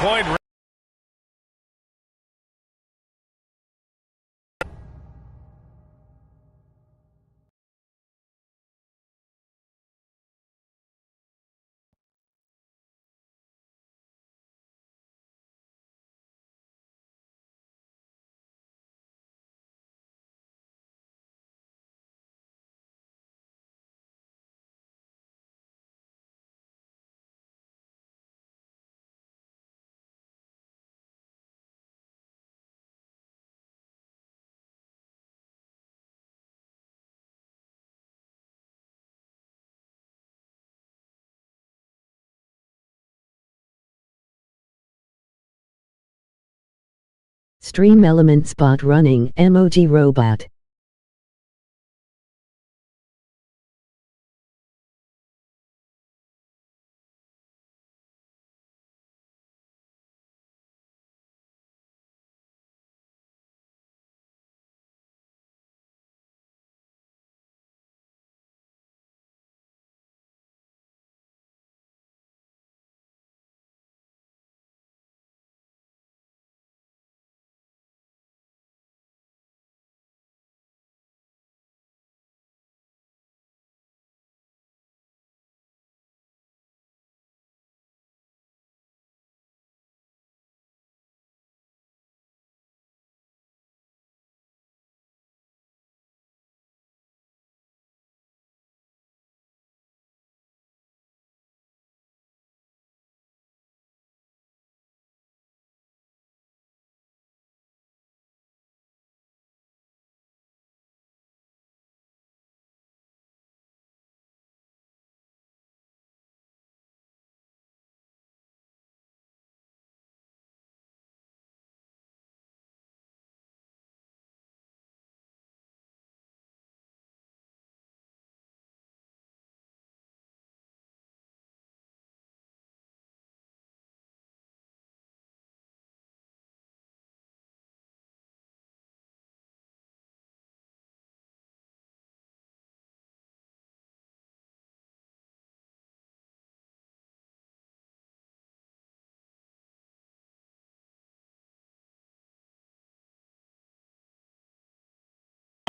three-point. Stream Element Spot Running Emoji Robot.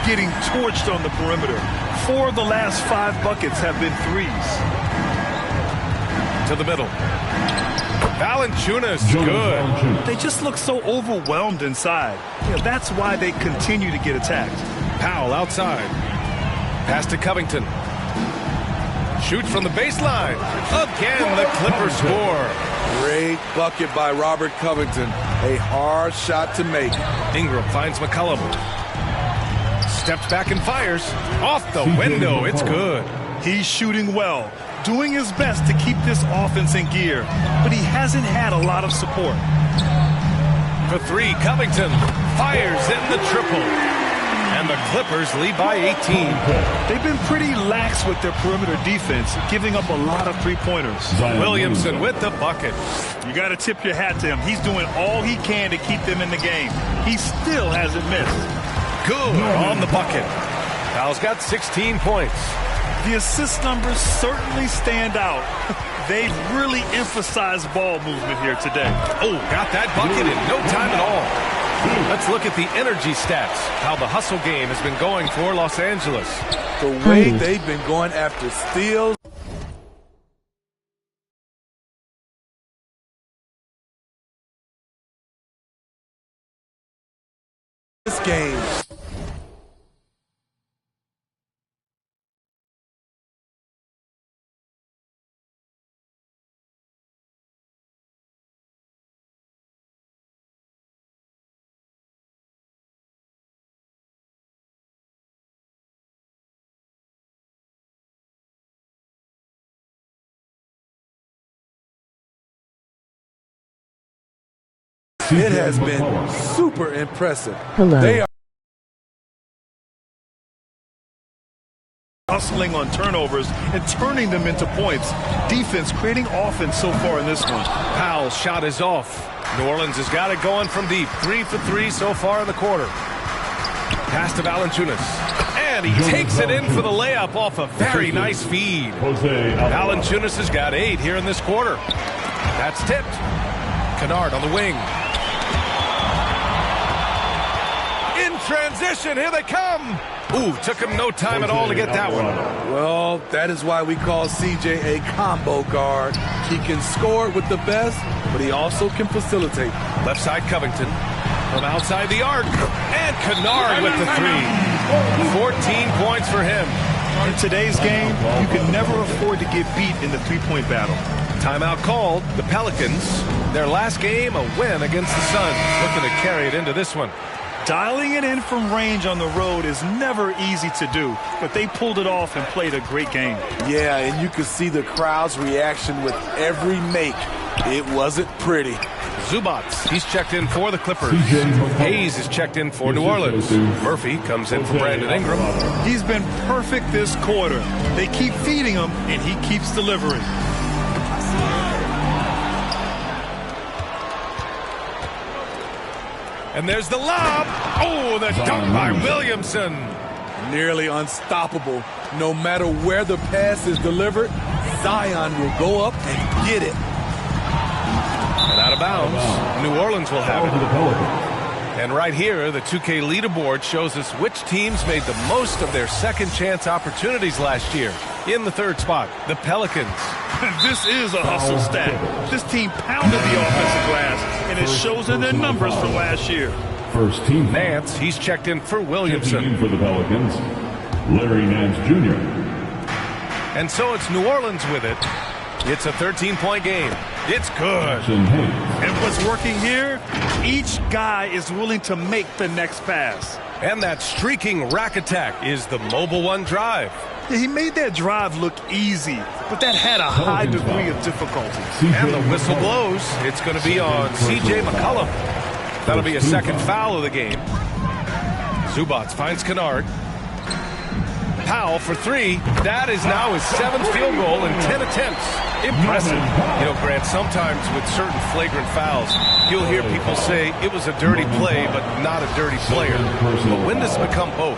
Getting torched on the perimeter. 4 of the last 5 buckets have been threes. To the middle. Valanciunas, good. They just look so overwhelmed inside. That's why they continue to get attacked. Powell outside. Pass to Covington. Shoots from the baseline. Again, the Clippers score. Great bucket by Robert Covington. A hard shot to make. Ingram finds McCollum. Steps back and fires. Off the window. It's good. He's shooting well, doing his best to keep this offense in gear, but he hasn't had a lot of support. For 3, Covington fires in the triple. And the Clippers lead by 18. They've been pretty lax with their perimeter defense, giving up a lot of three-pointers. Williamson with the bucket. You got to tip your hat to him. He's doing all he can to keep them in the game. He still hasn't missed. Good on the bucket. Powell's got 16 points. The assist numbers certainly stand out. They've really emphasized ball movement here today. Oh, got that bucket in no time at all. Let's look at the energy stats, how the hustle game has been going for Los Angeles. The way they've been going after steals. This game. It has been super impressive. Hello. They are hustling on turnovers and turning them into points. Defense creating offense so far in this one. Powell's shot is off. New Orleans has got it going from deep. 3 for 3 so far in the quarter. Pass to Valanciunas. And he takes it in for the layup off a very nice feed. Valanciunas has got 8 here in this quarter. That's tipped. Kennard on the wing. In transition, here they come. Ooh, took him no time at all to get that one. Well, that is why we call CJ a combo guard. He can score with the best, but he also can facilitate. Left side Covington from outside the arc. And Kennard with the three. 14 points for him. In today's game, you can never afford to get beat in the three-point battle. Timeout called. The Pelicans, their last game, a win against the Suns. Looking to carry it into this one. Dialing it in from range on the road is never easy to do, but they pulled it off and played a great game. Yeah, and you could see the crowd's reaction with every make. It wasn't pretty. Zubac, he's checked in for the Clippers. Hayes is checked in for New Orleans. Murphy comes in for Brandon Ingram. He's been perfect this quarter. They keep feeding him, and he keeps delivering. And there's the lob. Oh, the dunk by Williamson. Nearly unstoppable. No matter where the pass is delivered, Zion will go up and get it. And out of bounds, New Orleans will have it. And right here, the 2K leaderboard shows us which teams made the most of their second chance opportunities last year. In the third spot, the Pelicans. This is a hustle stat. This team pounded the offensive glass, and it shows in their numbers from last year. First team. Nance, he's checked in for Williamson. Checking in for the Pelicans, Larry Nance Jr. And so it's New Orleans with it. It's a 13-point game. It's good. And what's working here? Each guy is willing to make the next pass. And that streaking rack attack is the Mobile One drive. Yeah, he made that drive look easy, but that had a high degree of difficulty. And the whistle blows. It's going to be on C.J. McCollum. That'll be a second foul of the game. Zubac finds Kennard. Powell for three. That is now his 7th field goal in 10 attempts. Impressive. You know, Grant, sometimes with certain flagrant fouls, you'll hear people say it was a dirty play, but not a dirty player. But when does it become both?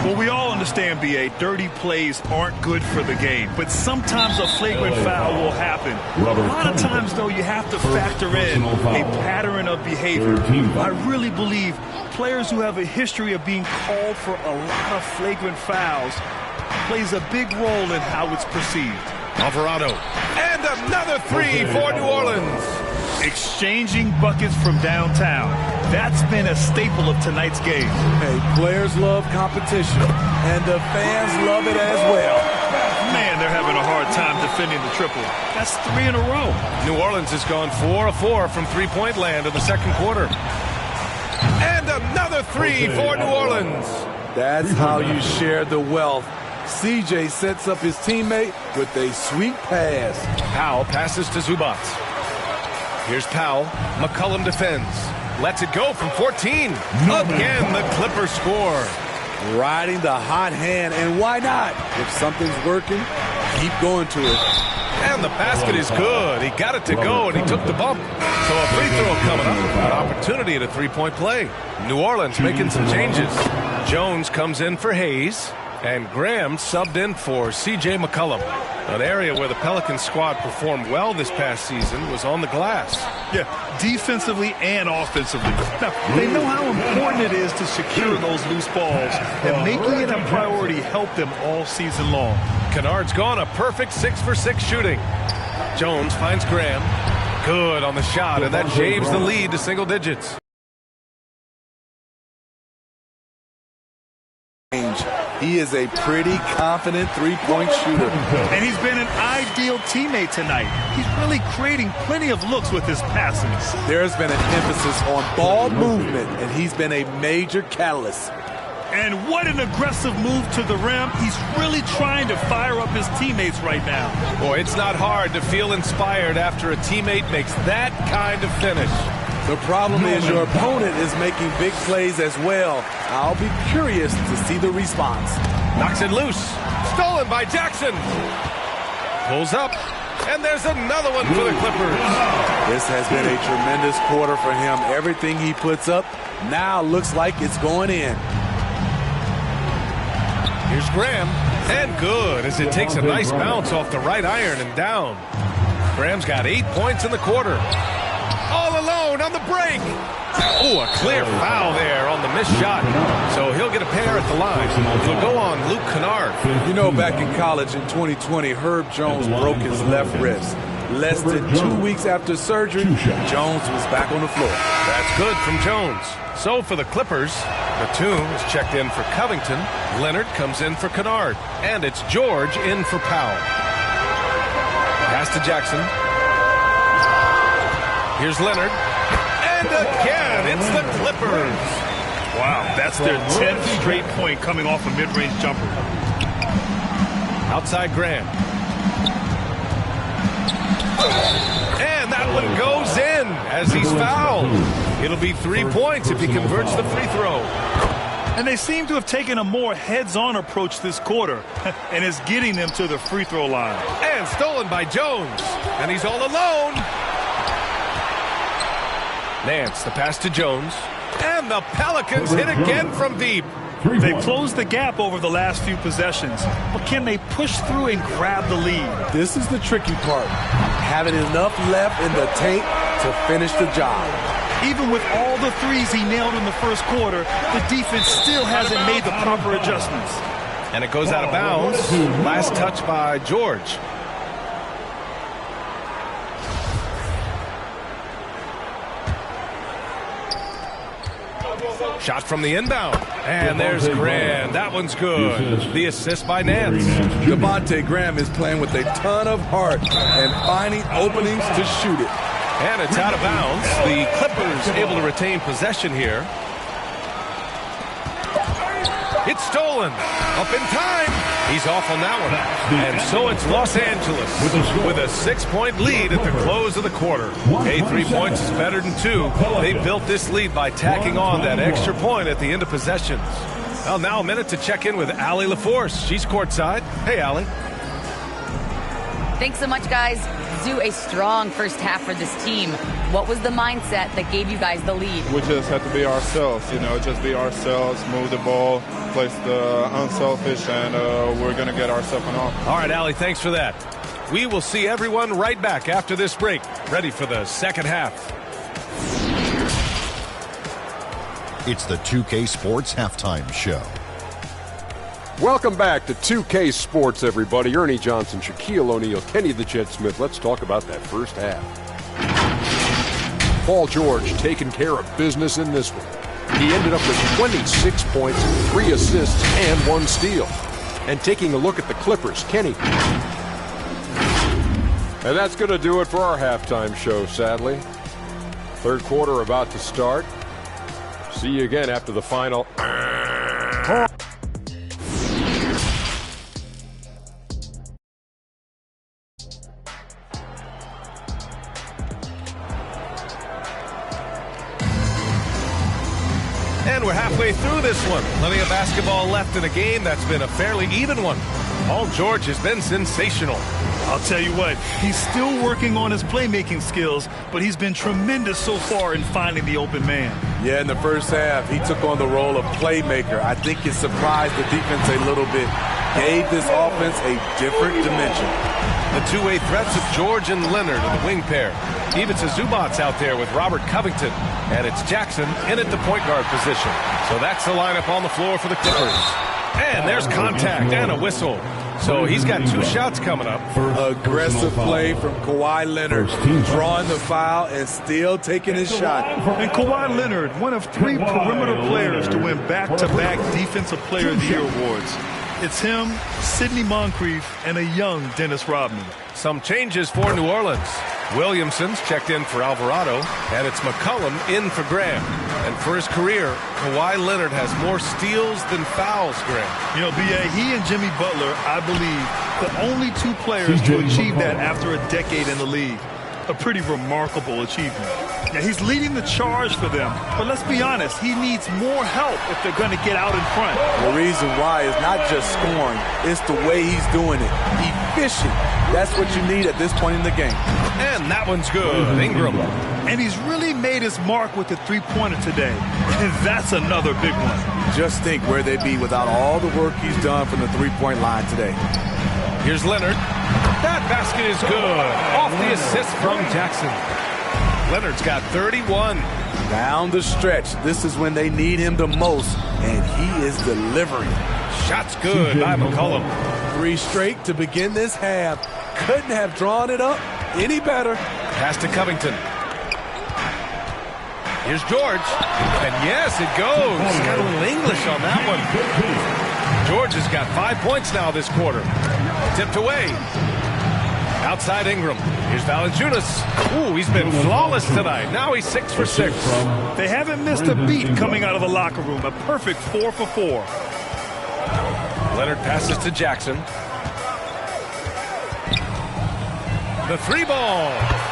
Well, we all understand, B.A., dirty plays aren't good for the game, but sometimes a flagrant foul will happen. A lot of times, though, you have to factor in a pattern of behavior. I really believe players who have a history of being called for a lot of flagrant fouls plays a big role in how it's perceived. Alvarado. And another three for New Orleans. Exchanging buckets from downtown. That's been a staple of tonight's game. Hey, players love competition, and the fans love it as well. Man, they're having a hard time defending the triple. That's 3 in a row. New Orleans has gone 4 of 4 from three-point land in the second quarter. And another three for New Orleans. That's how you share the wealth. CJ sets up his teammate with a sweet pass. Powell passes to Zubac. Here's Powell. McCollum defends. Lets it go from 14. Again, the Clippers score. Riding the hot hand, and why not? If something's working, keep going to it. And the basket is good. He got it to go, and he took the bump. So a free throw coming up. An opportunity at a three-point play. New Orleans making some changes. Jones comes in for Hayes. And Graham subbed in for C.J. McCollum. An area where the Pelicans squad performed well this past season was on the glass. Yeah, defensively and offensively. Now, they know how important it is to secure those loose balls, and making it a priority helped them all season long. Kennard's gone a perfect 6 for 6 shooting. Jones finds Graham. Good on the shot, and that shaves the lead to single digits. He is a pretty confident three-point shooter. And he's been an ideal teammate tonight. He's really creating plenty of looks with his passing. There's been an emphasis on ball movement, and he's been a major catalyst. And what an aggressive move to the rim. He's really trying to fire up his teammates right now. Boy, it's not hard to feel inspired after a teammate makes that kind of finish. The problem is your opponent is making big plays as well. I'll be curious to see the response. Knocks it loose. Stolen by Jackson. Pulls up. And there's another one for the Clippers. This has been a tremendous quarter for him. Everything he puts up now looks like it's going in. Here's Graham. And good as it takes a nice bounce off the right iron and down. Graham's got 8 points in the quarter. zone on the break. Oh, a clear foul there on the missed shot. So he'll get a pair at the line. It'll go on Luke Kennard. You know, back in college in 2020, Herb Jones broke his left wrist. Less than 2 weeks after surgery, Jones was back on the floor. That's good from Jones. So for the Clippers, Batum is checked in for Covington. Leonard comes in for Kennard. And it's George in for Powell. Pass to Jackson. Here's Leonard. And again, it's the Clippers. Wow, that's their 10th straight point coming off a mid-range jumper. Outside Graham. And that one goes in as he's fouled. It'll be 3 points if he converts the free throw. And they seem to have taken a more heads-on approach this quarter, and it's getting them to the free throw line. And stolen by Jones. And he's all alone. Nance, the pass to Jones. And the Pelicans hit again from deep. They've closed the gap over the last few possessions, but can they push through and grab the lead? This is the tricky part. Having enough left in the tank to finish the job. Even with all the threes he nailed in the first quarter, the defense still hasn't made the proper adjustments. And it goes out of bounds. Last touch by George. Shot from the inbound. And there's Graham. That one's good. The assist by Nance. Devontae Graham is playing with a ton of heart and finding openings to shoot it. And it's out of bounds. The Clippers able to retain possession here. It's stolen. Up in time. He's off on that one. And so it's Los Angeles with a 6-point lead at the close of the quarter. 3 points is better than 2. They built this lead by tacking on that extra point at the end of possessions. Well, now a minute to check in with Allie LaForce. She's courtside. Hey, Allie. Thanks so much, guys. Zoo, a strong first half for this team. What was the mindset that gave you guys the lead? We just have to be ourselves, just be ourselves, move the ball, play the unselfish, and we're going to get ourselves an off. All right, Allie, thanks for that. We will see everyone right back after this break, ready for the second half. It's the 2K Sports Halftime Show. Welcome back to 2K Sports, everybody. Ernie Johnson, Shaquille O'Neal, Kenny the Jet Smith. Let's talk about that first half. Paul George taking care of business in this one. He ended up with 26 points, 3 assists, and 1 steal. And taking a look at the Clippers, Kenny. And that's going to do it for our halftime show, sadly. Third quarter about to start. See you again after the final. And we're halfway through this one. Plenty of basketball left in a game that's been a fairly even one. Paul George has been sensational. I'll tell you what, he's still working on his playmaking skills, but he's been tremendous so far in finding the open man. Yeah, in the first half, he took on the role of playmaker. I think it surprised the defense a little bit. Gave this offense a different dimension. The two-way threats of George and Leonard in the wing pair. Ivica Zubac's out there with Robert Covington. And it's Jackson in at the point guard position. So that's the lineup on the floor for the Clippers. And there's contact and a whistle. So he's got 2 shots coming up. Aggressive play from Kawhi Leonard, drawing the foul and still taking his shot. And Kawhi Leonard, one of 3 perimeter players to win back-to-back Defensive Player of the Year awards. It's him, Sidney Moncrief, and a young Dennis Rodman. Some changes for New Orleans. Williamson's checked in for Alvarado, and it's McCollum in for Graham. And for his career, Kawhi Leonard has more steals than fouls, Graham. B.A., he and Jimmy Butler, I believe, the only 2 players to achieve that after a decade in the league. A pretty remarkable achievement. Now, he's leading the charge for them, but let's be honest, he needs more help if they're going to get out in front. The reason why is not just scoring, it's the way he's doing it. Efficient. That's what you need at this point in the game. And that one's good. Ingram. And he's really made his mark with the three-pointer today. And that's another big one. Just think where they'd be without all the work he's done from the three-point line today. Here's Leonard. That basket is good. Off the assist from Jackson. Leonard's got 31. Down the stretch, this is when they need him the most, and he is delivering. Shot's good by McCollum. 3 straight to begin this half. Couldn't have drawn it up any better. Pass to Covington. Here's George. And yes, it goes. Got a little English on that one. George has got 5 points now this quarter. Tipped away. Outside Ingram. Here's Valanciunas. Ooh, he's been flawless tonight. Now he's 6 for 6. They haven't missed a beat coming out of the locker room. A perfect 4 for 4. Leonard passes to Jackson. The 3-ball.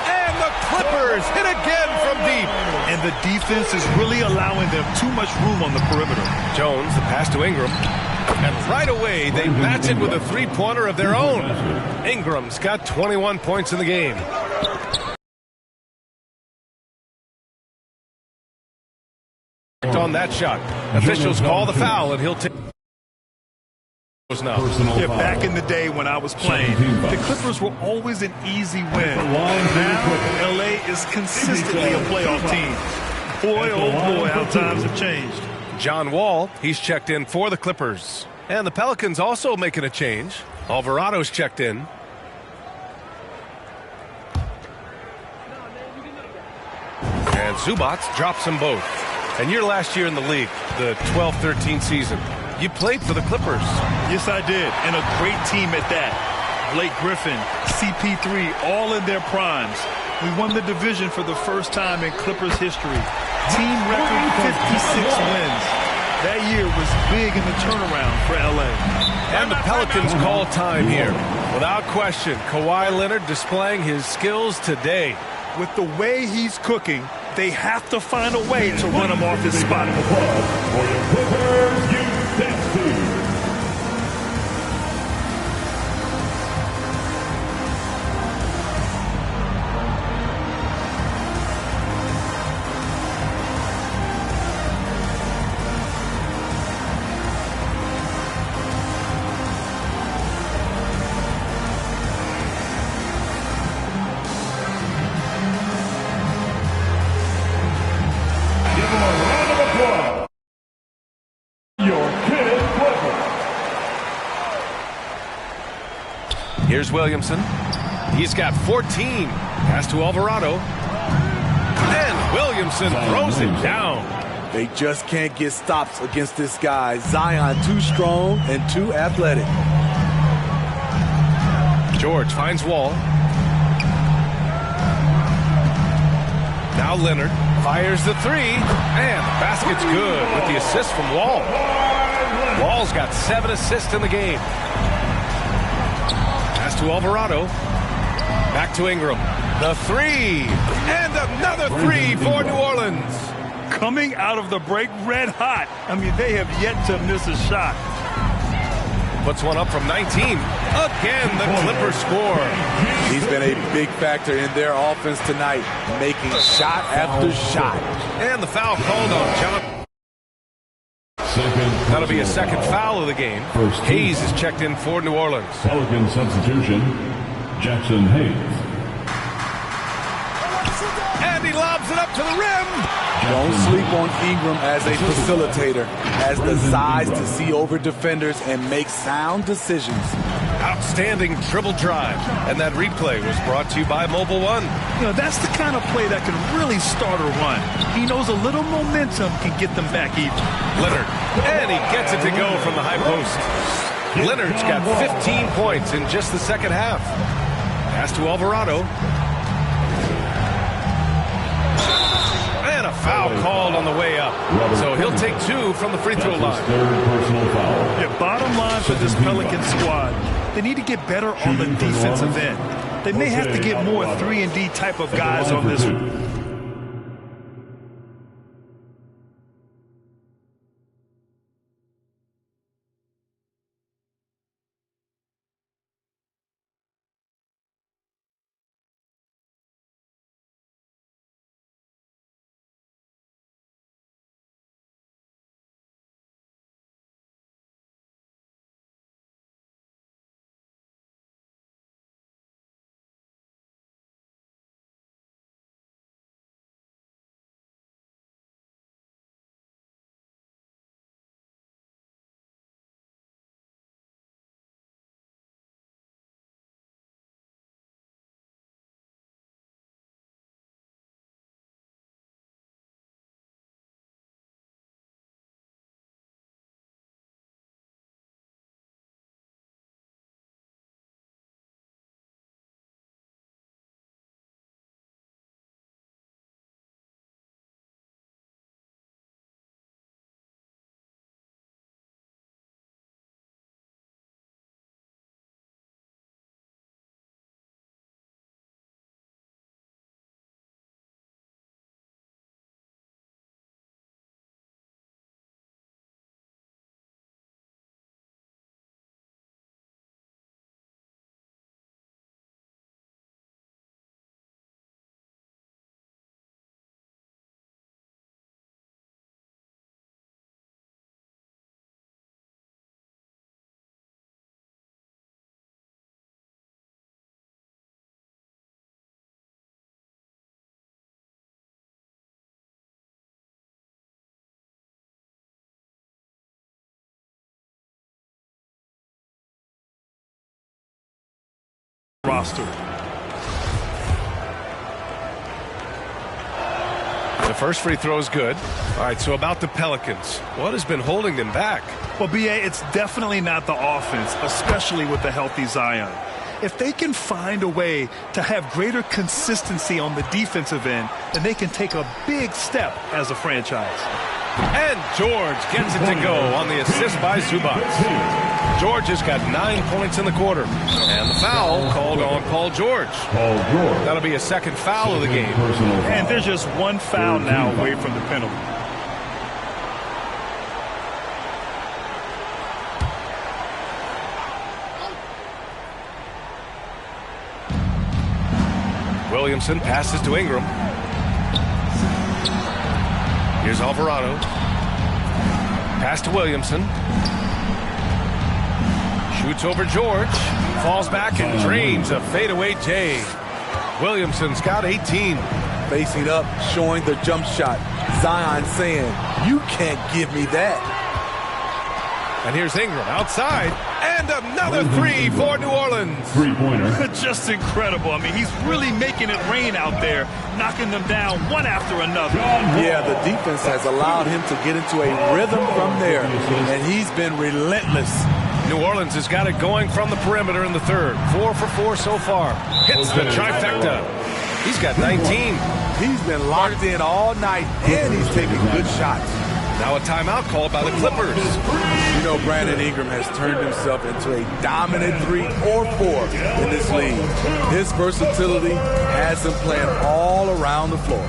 And the Clippers hit again from deep. And the defense is really allowing them too much room on the perimeter. Jones, the pass to Ingram. And right away, they match it with a 3-pointer of their own. Ingram's got 21 points in the game. On that shot. Officials call the foul, and he'll take. Now. Yeah, back in the day when I was playing, the Clippers were always an easy win. Now, LA is consistently a playoff team. Boy, oh boy, how times have changed. John Wall, he's checked in for the Clippers. And the Pelicans also making a change. Alvarado's checked in. And Zubac drops them both. And your last year in the league, the 12-13 season, you played for the Clippers. Yes, I did. And a great team at that. Blake Griffin, CP3, all in their primes. We won the division for the first time in Clippers history. Team record 56 wins. That year was big in the turnaround for LA. And the Pelicans call time here. Without question, Kawhi Leonard displaying his skills today. With the way he's cooking, they have to find a way to run him off his spot. Here's Williamson. He's got 14. Pass to Alvarado. And Williamson throws it down. They just can't get stops against this guy. Zion too strong and too athletic. George finds Wall. Now Leonard fires the 3. And the basket's good with the assist from Wall. Wall's got 7 assists in the game. Pass to Alvarado. Back to Ingram. The 3. And another 3 for New Orleans. Coming out of the break red hot. I mean, they have yet to miss a shot. Puts one up from 19. Again, the Clippers score. He's been a big factor in their offense tonight, making shot after shot. And the foul called on John. That'll be a second foul of the game. Hayes is checked in for New Orleans. Pelican substitution, Jackson Hayes. And he lobs it up to the rim. Don't sleep on Ingram as a facilitator. Has the size to see over defenders and make sound decisions. Outstanding dribble drive. And that replay was brought to you by Mobile One. You know, that's the kind of play that can really start a run. He knows a little momentum can get them back even. Leonard. And he gets it to go from the high post. Leonard's got 15 points in just the second half. Pass to Alvarado. And a foul called on the way up. So he'll take 2 from the free throw line. Yeah, bottom line for this Pelican squad, they need to get better on the defensive end. They may have to get more 3-and-D type of guys on this one. roster. The first free throw is good. All right, so about the Pelicans. What has been holding them back? Well, B.A., it's definitely not the offense, especially with the healthy Zion. If they can find a way to have greater consistency on the defensive end, then they can take a big step as a franchise. And George gets it to go on the assist by Zubac. George has got 9 points in the quarter. And the foul called on Paul George. That'll be a second foul of the game. And there's just one foul now away from the penalty. Williamson passes to Ingram. Here's Alvarado. Pass to Williamson. Shoots over George. Falls back and drains a fadeaway J. Williamson's got 18. Facing up, showing the jump shot. Zion saying, you can't give me that. And here's Ingram outside. And another three for New Orleans. Three-pointer. Just incredible. I mean, he's really making it rain out there, knocking them down one after another. Yeah, the defense has allowed him to get into a rhythm from there, and he's been relentless. New Orleans has got it going from the perimeter in the third. 4 for 4 so far. Hits the trifecta. He's got 19. He's been locked in all night, and he's taking good shots. Now a timeout called by the Clippers. You know, Brandon Ingram has turned himself into a dominant 3 or 4 in this league. His versatility has him playing all around the floor.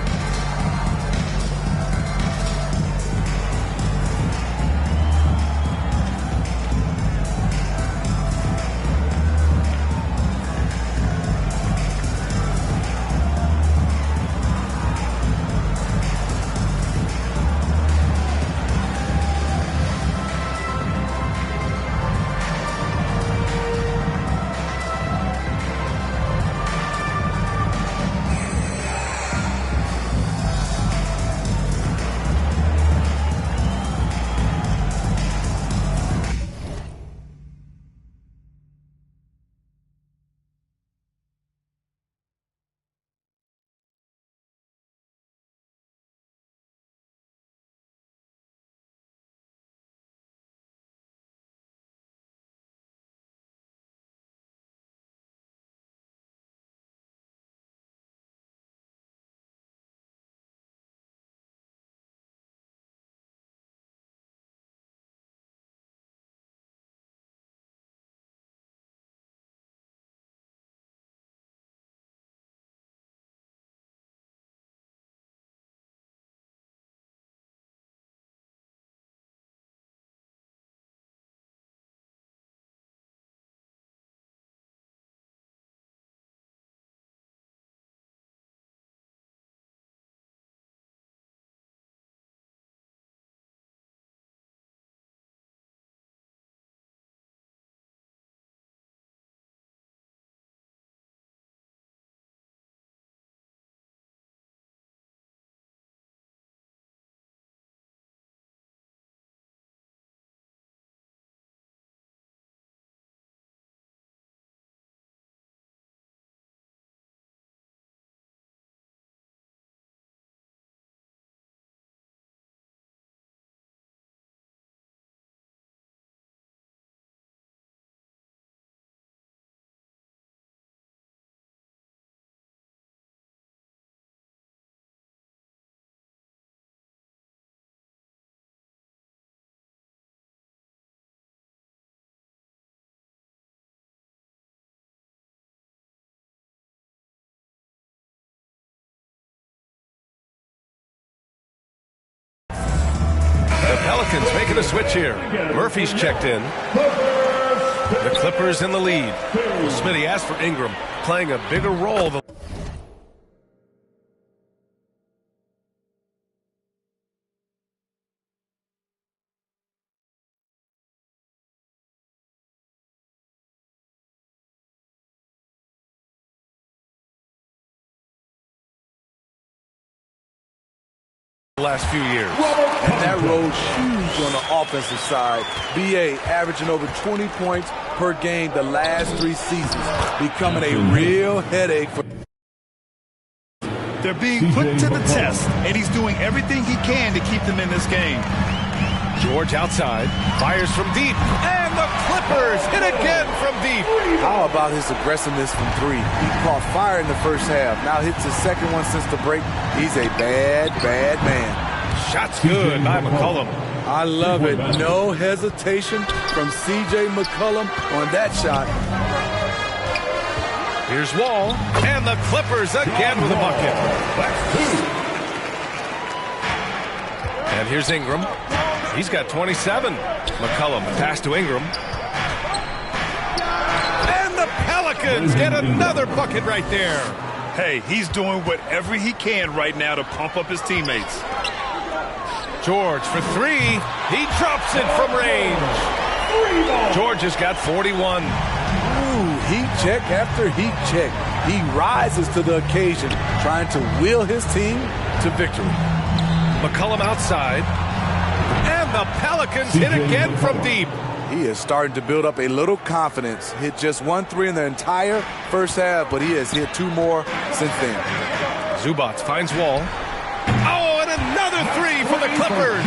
The Pelicans making a switch here. Murphy's checked in. The Clippers in the lead. Well, Smitty asked for Ingram, playing a bigger role. the last few years. And that role's huge on the offensive side. BA averaging over 20 points per game the last 3 seasons, becoming a real headache for. They're being put to the test, and he's doing everything he can to keep them in this game. George outside, fires from deep, and the Clippers hit again from deep. How about his aggressiveness from 3? He caught fire in the first half. Now hits his second one since the break. He's a bad, bad man. Shot's good by McCollum. I love it. No hesitation from C.J. McCollum on that shot. Here's Wall, and the Clippers again with a bucket. And here's Ingram. He's got 27. McCollum pass to Ingram. And the Pelicans get another bucket right there. Hey, he's doing whatever he can right now to pump up his teammates. George for 3. He drops it from range. George has got 41. Ooh, heat check after heat check. He rises to the occasion, trying to wheel his team to victory. McCollum outside. And the Pelicans hit again from deep. He is starting to build up a little confidence. Hit just 1 3 in the entire first half, but he has hit 2 more since then. Zubac finds Wall. Oh, and another 3 for the Clippers.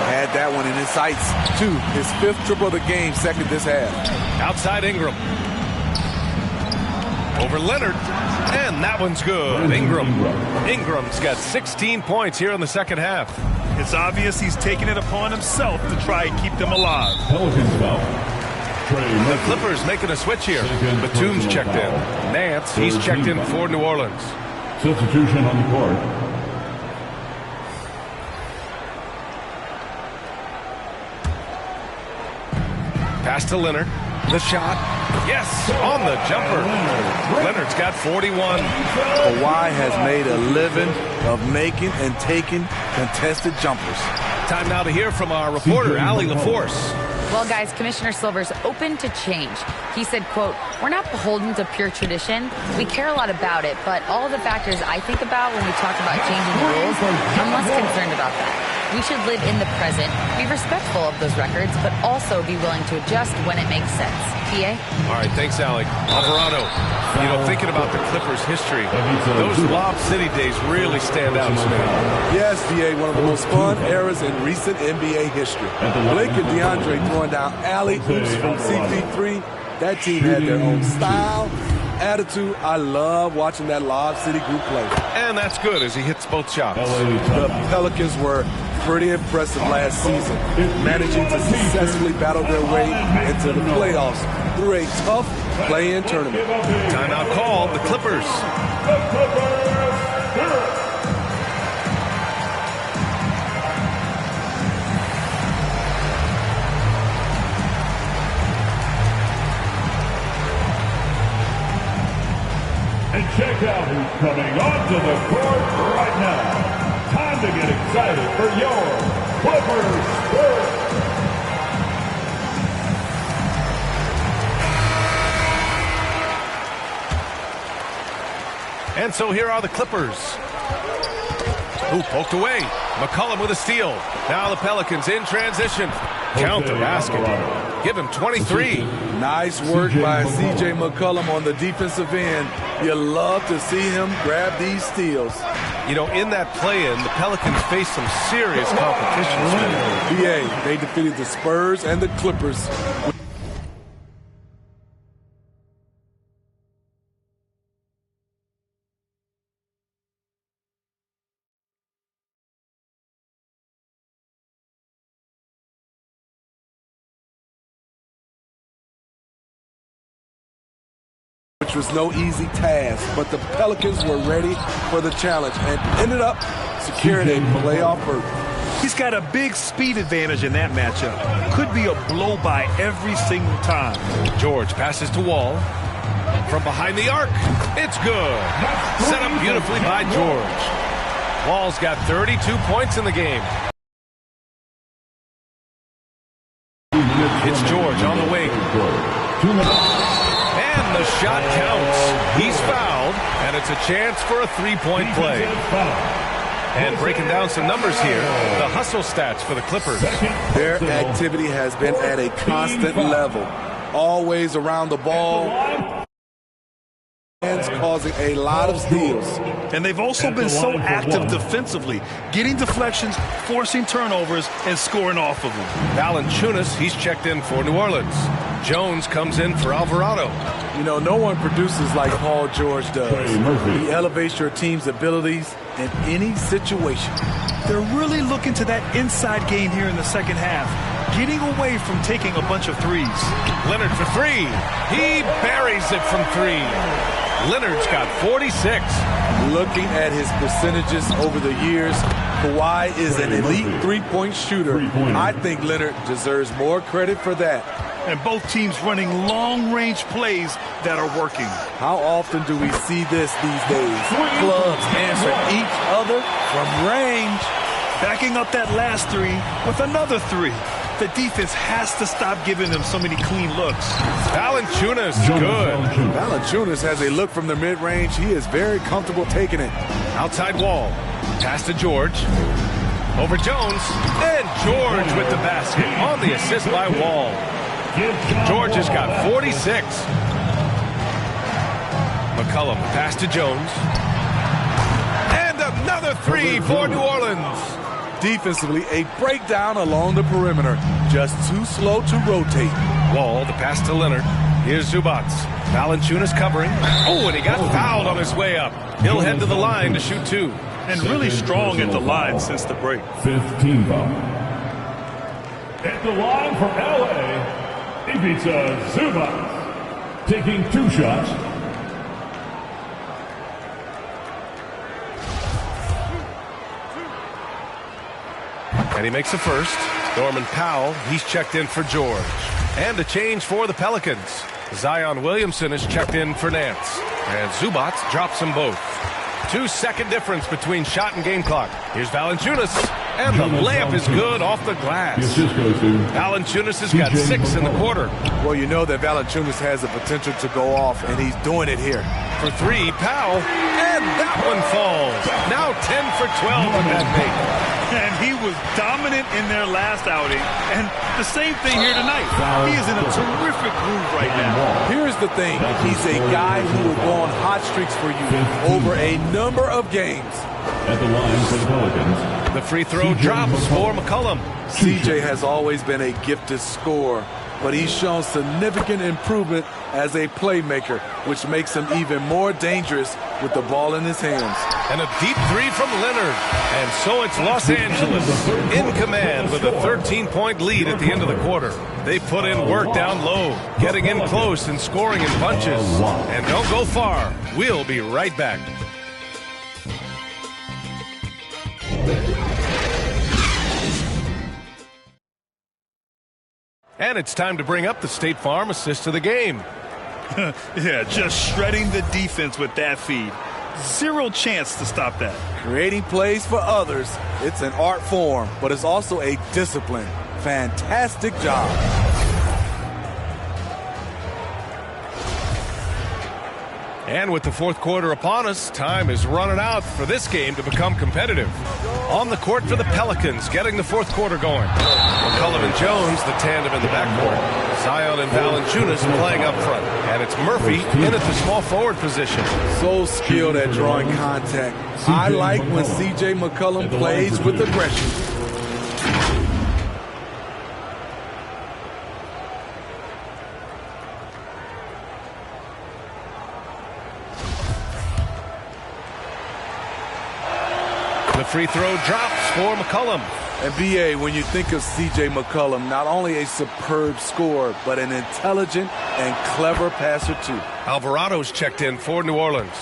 Had that one in his sights, too. His 5th triple of the game, second this half. Outside Ingram. Over Leonard. And that one's good. Ingram's got 16 points here in the second half. It's obvious he's taking it upon himself to try and keep them alive. The Clippers making a switch here. Batum's checked in. Nance, he's checked in for New Orleans. Substitution on the court. Pass to Leonard. The shot. Yes, on the jumper. Leonard's got 41. Kawhi has made a living of making and taking contested jumpers. Time now to hear from our reporter, Allie LaForce. Well, guys, Commissioner Silver's open to change. He said, quote, "We're not beholden to pure tradition. We care a lot about it, but all the factors I think about when we talk about changing the rules, I'm less concerned about that. We should live in the present, be respectful of those records, but also be willing to adjust when it makes sense." PA? All right, thanks, Allie. Alvarado, you know, thinking about the Clippers' history, those Lob City days really stand out to me. Yes, DA, one of the most fun eras in recent NBA history. Blake and DeAndre throwing down alley-oops from CP3. That team had their own style, attitude. I love watching that Lob City group play. And that's good as he hits both shots. The Pelicans were pretty impressive last season, managing to successfully battle their way into the playoffs through a tough play-in tournament. Timeout called, the Clippers. And check out who's coming onto the court right now. Time to get excited for your Clippers Spurs. And so here are the Clippers. Ooh, poked away. McCollum with a steal. Now the Pelicans in transition. Count the basket. Give him 23. Nice work by C.J. McCollum on the defensive end. You love to see him grab these steals. You know, in that play-in, the Pelicans faced some serious competition. BA, they defeated the Spurs and the Clippers. Which was no easy task, but the Pelicans were ready for the challenge and ended up securing a playoff berth. He's got a big speed advantage in that matchup. Could be a blow by every single time. George passes to Wall. From behind the arc, it's good. Set up beautifully by George. Wall's got 32 points in the game. It's George on the wing. And the shot counts. He's fouled, and it's a chance for a three-point play. And breaking down some numbers here, the hustle stats for the Clippers. Their activity has been at a constant level, always around the ball, causing a lot of steals. And they've also been so active defensively, getting deflections, forcing turnovers, and scoring off of them. Valanciunas, he's checked in for New Orleans. Jones comes in for Alvarado. You know, no one produces like Paul George does. He elevates your team's abilities in any situation. They're really looking to that inside game here in the second half, getting away from taking a bunch of threes. Leonard for three. He buries it from three. Leonard's got 46. Looking at his percentages over the years, Kawhi is an elite three-point shooter. I think Leonard deserves more credit for that. And both teams running long-range plays that are working. How often do we see this these days? Clubs answer each other from range. Backing up that last three with another three. The defense has to stop giving them so many clean looks. Valanciunas, good. Valanciunas has a look from the mid-range. He is very comfortable taking it. Outside wall. Pass to George. Over Jones. And George with the basket on the assist by Wall. George has got 46. McCollum, pass to Jones. And another three for New Orleans. Defensively, a breakdown along the perimeter. Just too slow to rotate. Wall, the pass to Leonard. Here's Zubac. Valanciunas covering. Oh, and he got fouled on his way up. He'll head to the line to shoot two. And really strong at the line since the break. 15 foul. At the line for LA, Ivica Zubac, taking 2 shots. And he makes the first. Norman Powell, he's checked in for George. And a change for the Pelicans. Zion Williamson is checked in for Nance. And Zubac drops them both. 2-second difference between shot and game clock. Here's Valanciunas. And the layup is good off the glass. Valanciunas has got 6 in the quarter. Well, you know that Valanciunas has the potential to go off, and he's doing it here. For 3, Powell. And that one falls. Now 10 for 12 on that make. And he was dominant in their last outing. And the same thing here tonight. He is in a terrific groove right now. Here's the thing. He's a guy who will go on hot streaks for you over a number of games. At the line for the Pelicans. The free throw drops for McCollum. CJ has always been a gifted scorer, but he's shown significant improvement as a playmaker, which makes him even more dangerous with the ball in his hands. And a deep three from Leonard. And so it's Los Angeles in command with a 13-point lead at the end of the quarter. They put in work down low, getting in close and scoring in bunches. And don't go far. We'll be right back. And it's time to bring up the State Farm assist of the game. Yeah, just shredding the defense with that feed. Zero chance to stop that. Creating plays for others, it's an art form, but it's also a discipline. Fantastic job. And with the fourth quarter upon us, time is running out for this game to become competitive. On the court for the Pelicans, getting the fourth quarter going. McCollum and Jones, the tandem in the backcourt. Zion and Valanciunas playing up front. And it's Murphy in at the small forward position. So skilled at drawing contact. I like when C.J. McCollum plays with aggression. The free throw drops for McCollum. And B.A., when you think of C.J. McCollum, not only a superb scorer, but an intelligent and clever passer, too. Alvarado's checked in for New Orleans.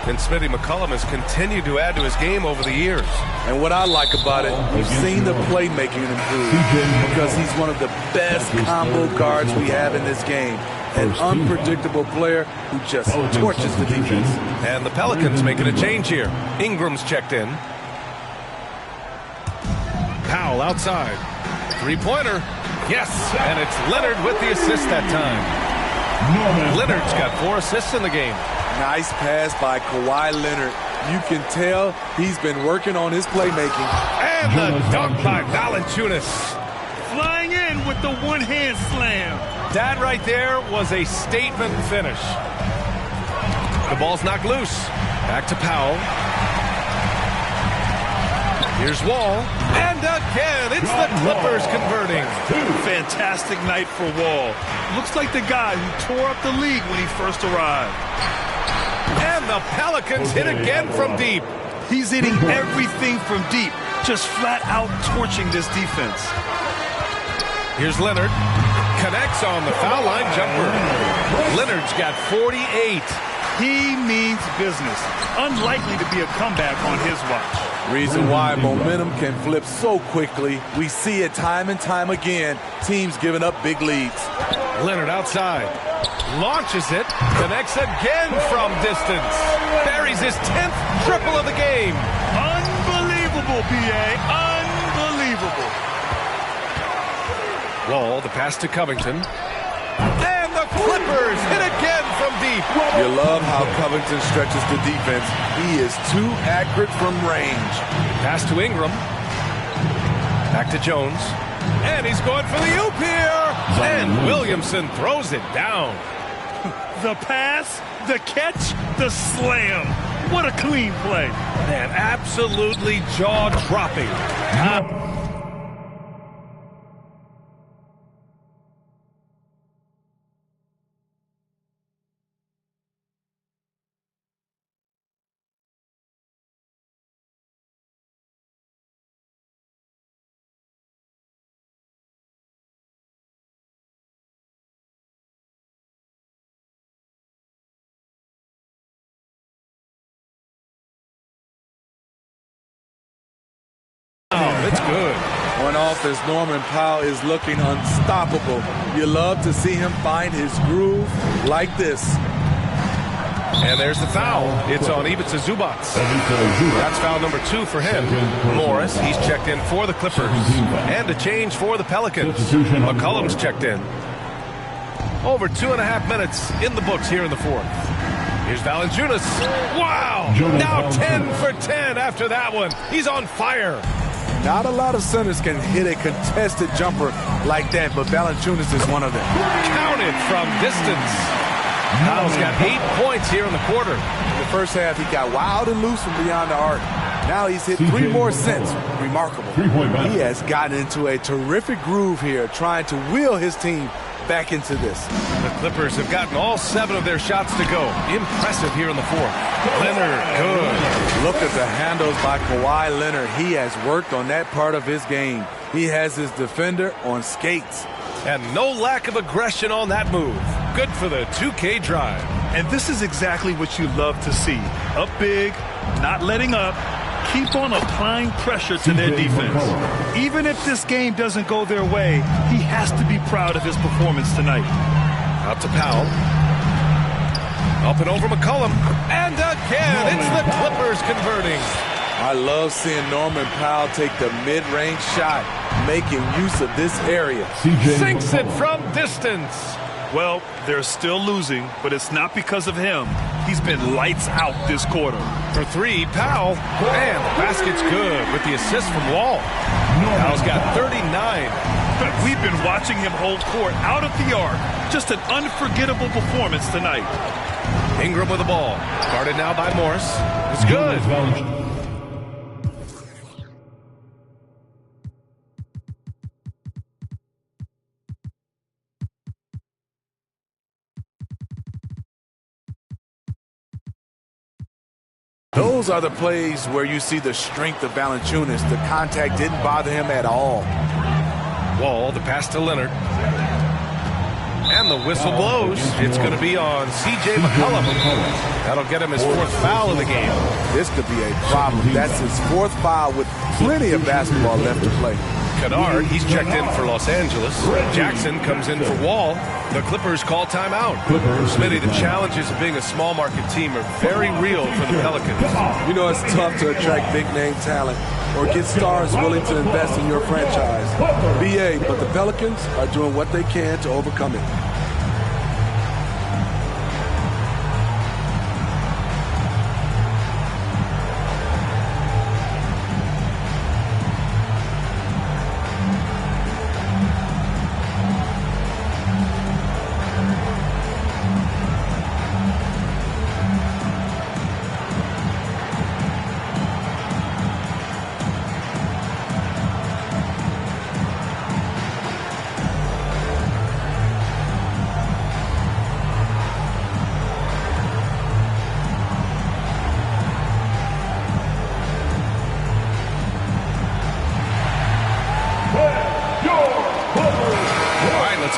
And Smitty McCollum has continued to add to his game over the years. And what I like about it, we've seen the playmaking improve because he's one of the best combo guards we have in this game. An unpredictable player who just torches the defense. And the Pelicans making a change here. Ingram's checked in. Powell outside. Three-pointer. Yes, and it's Leonard with the assist that time. Leonard's got 4 assists in the game. Nice pass by Kawhi Leonard. You can tell he's been working on his playmaking. And the dunk by Valanciunas. Flying in with the one-hand slam. That right there was a statement finish. The ball's knocked loose. Back to Powell. Here's Wall. And again, it's the Clippers converting. Fantastic night for Wall. Looks like the guy who tore up the league when he first arrived. And the Pelicans hit again from deep. He's hitting everything from deep, just flat out torching this defense. Here's Leonard. Connects on the foul line jumper. Leonard's got 48. He means business. Unlikely to be a comeback on his watch. Reason why momentum can flip so quickly. We see it time and time again. Teams giving up big leads. Leonard outside. Launches it. Connects again from distance. Buries his 10th triple of the game. Unbelievable, B.A. Unbelievable. Wall, the pass to Covington. And the Clippers hit again from deep. You love how Covington stretches the defense. He is too accurate from range. Pass to Ingram. Back to Jones. And he's going for the oop here. And Williamson throws it down. The pass, the catch, the slam. What a clean play. Man, absolutely jaw-dropping. Oh, it's good. On offense, Norman Powell is looking unstoppable. You love to see him find his groove like this. And there's the foul. It's on Ivica Zubac. That's foul number 2 for him. Morris, he's checked in for the Clippers. And a change for the Pelicans. McCollum's checked in. Over 2.5 minutes in the books here in the fourth. Here's Valanciunas. Wow! Now 10 for 10 after that one. He's on fire. Not a lot of centers can hit a contested jumper like that, but Valanciunas is one of them. Counted from distance. Powell's got 8 points here in the quarter. In the first half, he got wild and loose from beyond the arc. Now he's hit 3 more since. Remarkable. He has gotten into a terrific groove here, trying to wheel his team back into this. The Clippers have gotten all 7 of their shots to go. Impressive here in the fourth. Leonard, good. Look at the handles by Kawhi Leonard. He has worked on that part of his game. He has his defender on skates. And no lack of aggression on that move. Good for the 2K drive. And this is exactly what you love to see. Up big, not letting up. Keep on applying pressure to their defense. Even if this game doesn't go their way, he has to be proud of his performance tonight. Out to Powell. Up and over McCollum. And again, it's the Clippers converting. I love seeing Norman Powell take the mid-range shot, making use of this area. Sinks it from distance. Well, they're still losing, but it's not because of him. He's been lights out this quarter. For 3, Powell. And the basket's good with the assist from Wall. Powell's got 39. But we've been watching him hold court out of the arc. Just an unforgettable performance tonight. Ingram with the ball. Guarded now by Morris. It's good. Those are the plays where you see the strength of Valanciunas. The contact didn't bother him at all. Wall, the pass to Leonard. And the whistle blows. It's going to be on C.J. McCollum. That'll get him his 4th foul of the game. This could be a problem. That's his 4th foul with plenty of basketball left to play. Kennard, he's checked in for Los Angeles. Jackson comes in for Wall. The Clippers call timeout. Smitty, the challenges of being a small market team are very real for the Pelicans. You know, it's tough to attract big name talent or get stars willing to invest in your franchise. BA, but the Pelicans are doing what they can to overcome it.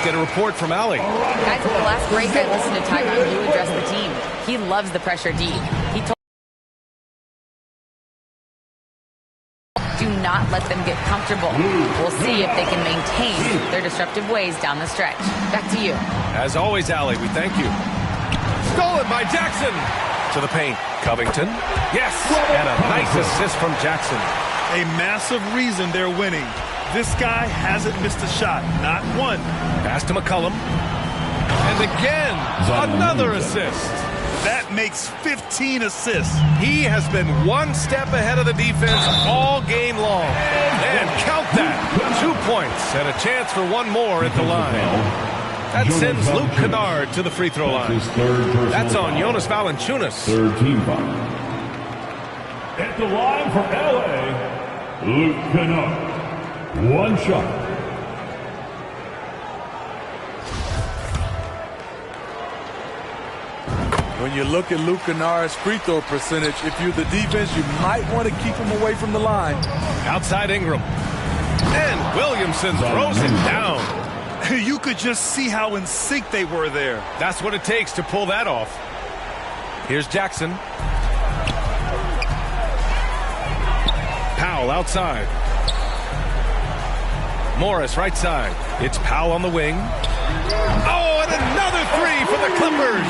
get a report from Allie. Guys, at the last break, I listened to Tyronn Lue address the team. He loves the pressure deep. He told do not let them get comfortable. We'll see if they can maintain their disruptive ways down the stretch. Back to you. As always, Allie, we thank you. Stolen by Jackson. To the paint. Covington. Yes. And a nice assist from Jackson. A massive reason they're winning. This guy hasn't missed a shot. Not one. Pass to McCollum. And again, another assist. That makes 15 assists. He has been one step ahead of the defense all game long. And count that. 2 points and a chance for one more at the line. That sends Luke Kennard to the free throw line. That's on Jonas Valanciunas. Third team foul. At the line for LA, Luke Kennard. One shot. When you look at Luke Kennard's free throw percentage, if you're the defense, you might want to keep him away from the line. Outside Ingram. And Williamson throws it down. You could just see how in sync they were there. That's what it takes to pull that off. Here's Jackson. Powell outside. Morris right side. It's Powell on the wing. Oh, and another three for the Clippers.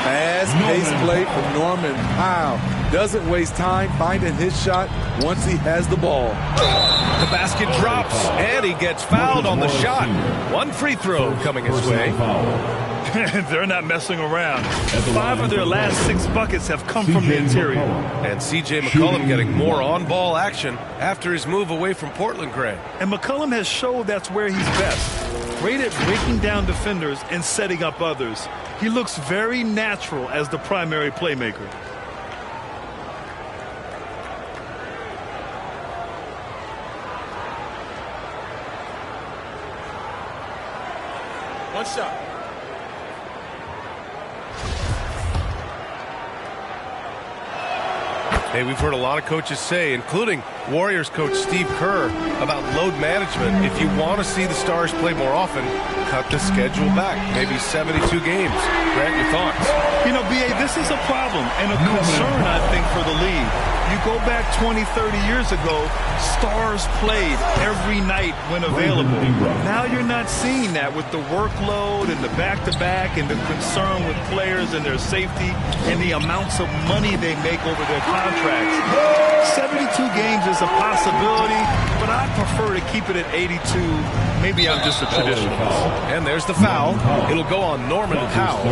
Fast-paced play from Norman Powell. Doesn't waste time finding his shot once he has the ball. The basket drops, and he gets fouled on the shot. One free throw coming his way. They're not messing around. 5 of their last 6 buckets have come from the interior. And C.J. McCollum getting more on-ball action after his move away from Portland, Greg. And McCollum has showed that's where he's best. Great at breaking down defenders and setting up others. He looks very natural as the primary playmaker. One shot. Hey, we've heard a lot of coaches say, including Warriors coach Steve Kerr, about load management. If you want to see the Stars play more often, cut the schedule back. Maybe 72 games. Grant, your thoughts? You know, B.A., this is a problem and a concern, I think, for the league. You go back 20, 30 years ago, Stars played every night when available. Now you're not seeing that with the workload and the back-to-back and the concern with players and their safety and the amounts of money they make over their contracts. 72 games is a possibility, but I prefer to keep it at 82. Maybe I'm just a traditionalist. And there's the foul. It'll go on Norman Powell.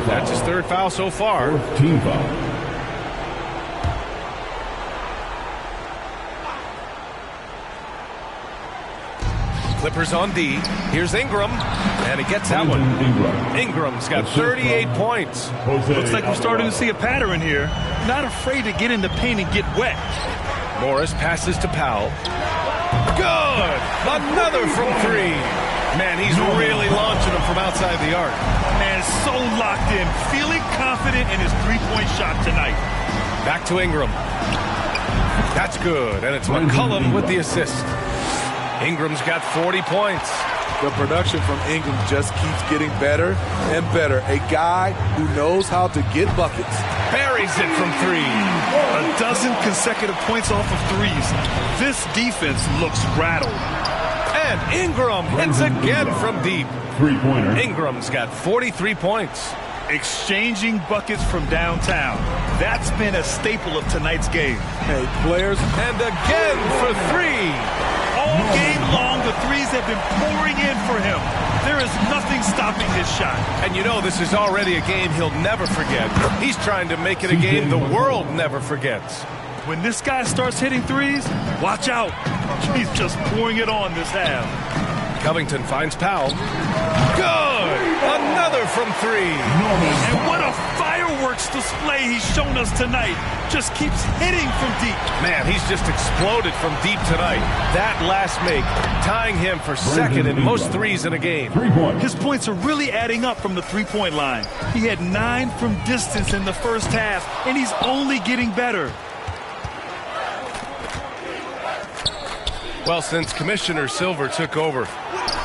That's his third foul so far. Fourth team foul. Clippers on D. Here's Ingram, and he gets that one. Ingram's got 38 points. Looks like we're starting to see a pattern here. Not afraid to get in the paint and get wet. Morris passes to Powell. Good! Another from 3. Man, he's really launching them from outside the arc. Man, so locked in, feeling confident in his three-point shot tonight. Back to Ingram. That's good, and it's McCollum with the assist. Ingram's got 40 points. The production from Ingram just keeps getting better and better. A guy who knows how to get buckets. Buries it from 3. A dozen consecutive points off of threes. This defense looks rattled. And Ingram hits again from deep. Three-pointer. Ingram's got 43 points. Exchanging buckets from downtown. That's been a staple of tonight's game. Hey, players. And again for 3. All game long, the threes have been pouring in for him. There is nothing stopping his shot. And you know this is already a game he'll never forget. He's trying to make it a game the world never forgets. When this guy starts hitting threes, watch out. He's just pouring it on this half. Covington finds Powell. Good! Another from 3. And what a fireworks display he's shown us tonight. Just keeps hitting from deep. Man, he's just exploded from deep tonight. That last make, tying him for second in most threes in a game. His points are really adding up from the three-point line. He had 9 from distance in the first half, and he's only getting better. Well, since Commissioner Silver took over,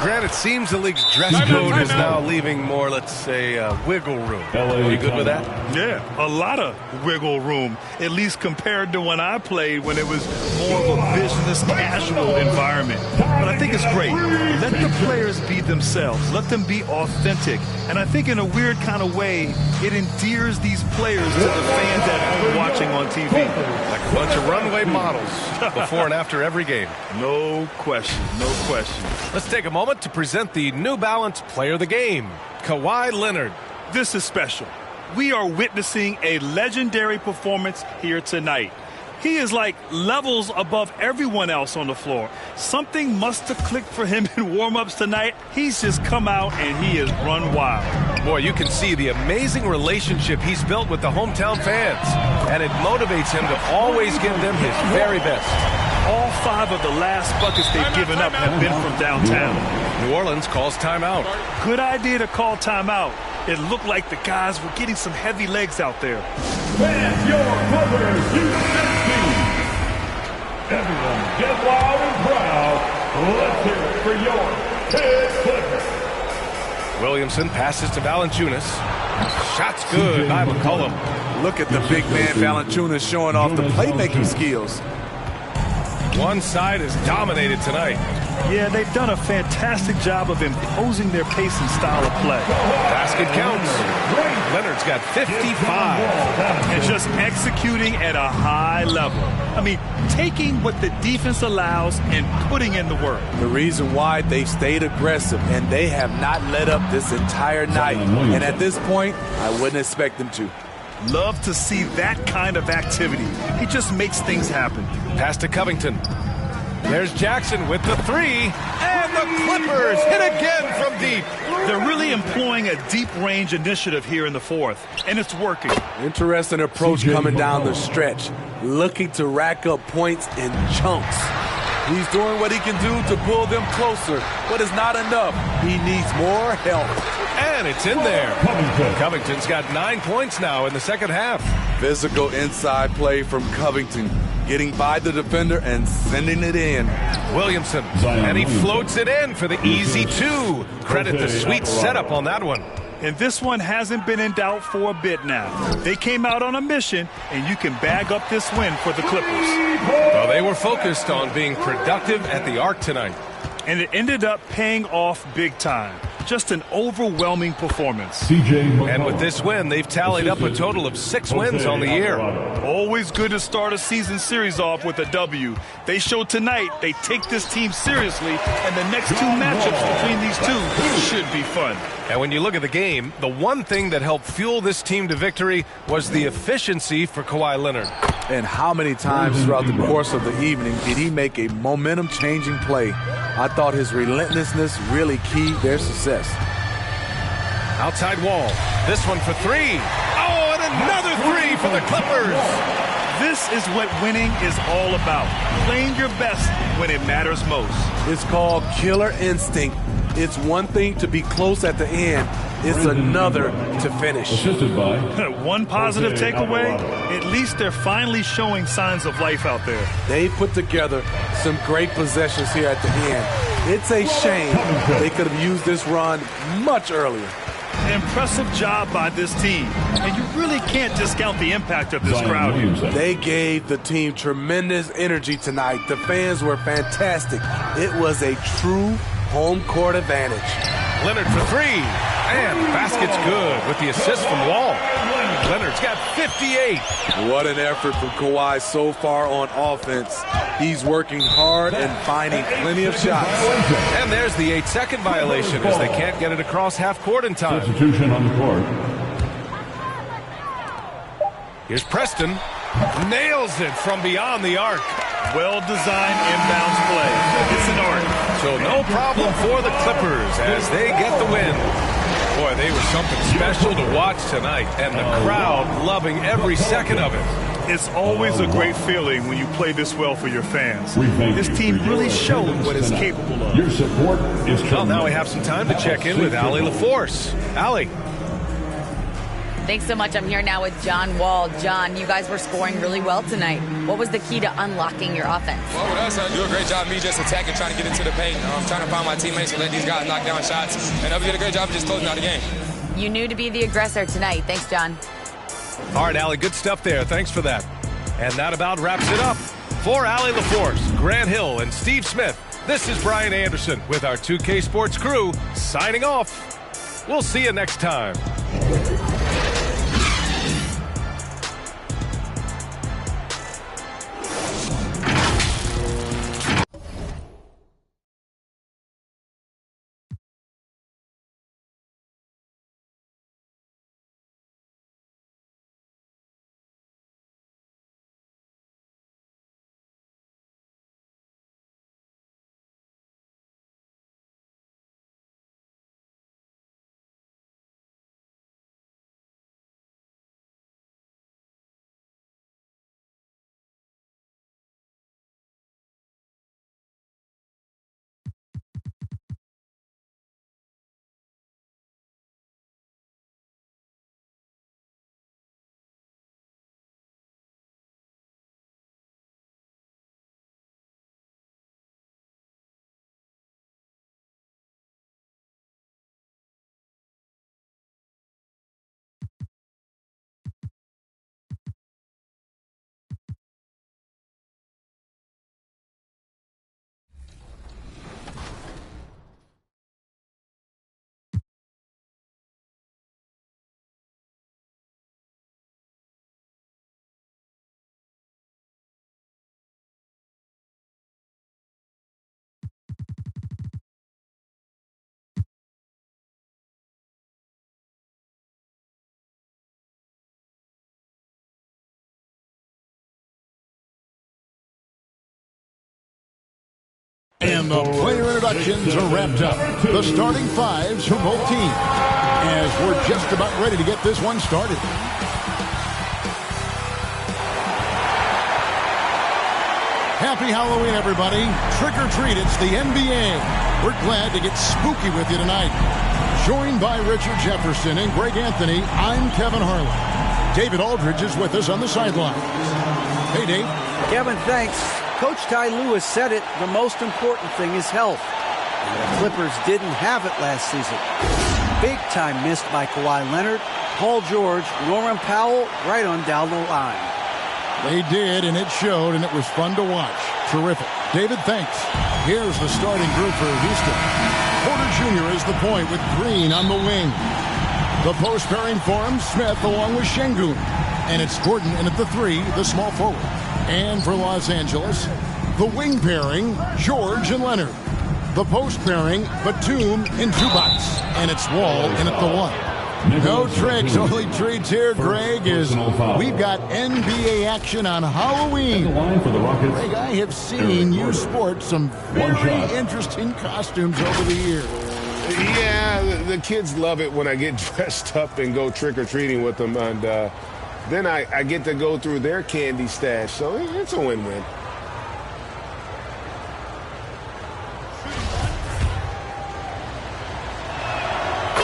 Grant, it seems the league's dress code is now leaving more, let's say, wiggle room. Are you good with that? Yeah, a lot of wiggle room, at least compared to when I played, when it was more of a business casual environment. But I think it's great. Let the players be themselves. Let them be authentic. And I think in a weird kind of way, it endears these players to the fans that are watching on TV. Like a bunch of runway models before and after every game. No question, no question. Let's take a moment to present the New Balance Player of the Game, Kawhi Leonard. This is special. We are witnessing a legendary performance here tonight. He is like levels above everyone else on the floor. Something must have clicked for him in warm-ups tonight. He's just come out and he has run wild. Boy, you can see the amazing relationship he's built with the hometown fans. And it motivates him to always give them his very best. All 5 of the last buckets they've given up have been from downtown. New Orleans calls timeout. Good idea to call timeout. It looked like the guys were getting some heavy legs out there. And your Clippers Houston team. Everyone get loud and proud. Let's hear it for your Pitt Clippers. Williamson passes to Valanciunas. Shot's good by McCollum. Look at the big man Valanciunas showing off the playmaking skills. One side is dominated tonight. Yeah, they've done a fantastic job of imposing their pace and style of play. Basket counts. Leonard's got 55. And just executing at a high level. I mean, taking what the defense allows and putting in the work. The reason why they stayed aggressive, and they have not let up this entire night. And at this point, I wouldn't expect them to. Love to see that kind of activity. He just makes things happen. Pass to Covington. There's Jackson with the 3. And the Clippers hit again from deep. They're really employing a deep-range initiative here in the fourth, and it's working. Interesting approach coming down the stretch, looking to rack up points in chunks. He's doing what he can do to pull them closer, but it's not enough. He needs more help. And it's in there. Covington's got 9 points now in the second half. Physical inside play from Covington, getting by the defender and sending it in. Williamson, and he floats it in for the easy 2. Credit the sweet setup on that one. And this one hasn't been in doubt for a bit now. They came out on a mission, and you can bag up this win for the Clippers. Well, they were focused on being productive at the arc tonight. And it ended up paying off big time. Just an overwhelming performance. And with this win, they've tallied up a total of 6 wins on the year. Always good to start a season series off with a W. They showed tonight they take this team seriously, and the next 2 matchups between these two should be fun. And when you look at the game, the one thing that helped fuel this team to victory was the efficiency for Kawhi Leonard. And how many times throughout the course of the evening did he make a momentum-changing play? I thought his relentlessness really keyed their success. Outside wall. This one for 3. Oh, and another 3 for the Clippers. This is what winning is all about. Playing your best when it matters most. It's called killer instinct. It's one thing to be close at the end. It's another to finish. One positive takeaway, at least they're finally showing signs of life out there. They put together some great possessions here at the end. It's a shame they could have used this run much earlier. Impressive job by this team, and you really can't discount the impact of this crowd here. They gave the team tremendous energy tonight. The fans were fantastic. It was a true home court advantage. Leonard for 3, and basket's good with the assist from Wall. Leonard's got 58. What an effort from Kawhi so far on offense. He's working hard and finding plenty of shots. And there's the 8-second violation as they can't get it across half court in time. Substitution on the court. Here's Preston. Nails it from beyond the arc. Well-designed inbounds play. It's an art. So no problem for the Clippers as they get the win. Boy, they were something special to watch tonight, and the crowd loving every second of it. It's always a great feeling when you play this well for your fans. This team really showed what it's capable of. Your support is well, now we have some time to check in with Allie LaForce. Allie. Thanks so much. I'm here now with John Wall. John, you guys were scoring really well tonight. What was the key to unlocking your offense? Well, with us, I do a great job me just attacking, trying to get into the paint. Trying to find my teammates and let these guys knock down shots. And we did a great job of just closing out the game. You knew to be the aggressor tonight. Thanks, John. All right, Allie, good stuff there. Thanks for that. And that about wraps it up. For Allie LaForce, Grant Hill, and Steve Smith, this is Brian Anderson with our 2K Sports crew signing off. We'll see you next time. And the player introductions are wrapped up. The starting fives for both teams as we're just about ready to get this one started. Happy Halloween, everybody. Trick or treat, it's the NBA. We're glad to get spooky with you tonight. Joined by Richard Jefferson and Greg Anthony, I'm Kevin Harlan. David Aldridge is with us on the sidelines. Hey, Dave. Kevin, thanks. Coach Ty Lewis said it, the most important thing is health. And the Clippers didn't have it last season. Big time missed by Kawhi Leonard, Paul George, Norman Powell, right on down the line. They did, and it showed, and it was fun to watch. Terrific. David, thanks. Here's the starting group for Houston. Porter Jr. is the point with Green on the wing. The post pairing for him, Smith along with Şengün. And it's Gordon in at the 3, the small forward. And for Los Angeles, the wing pairing, George and Leonard. The post pairing, Batum and Zubac. And it's Wall in at the 1. No tricks, only treats here, Greg, is we've got NBA action on Halloween. Greg, I have seen you sport some very interesting costumes over the years. Yeah, the kids love it when I get dressed up and go trick-or-treating with them. And then I get to go through their candy stash, so it's a win-win.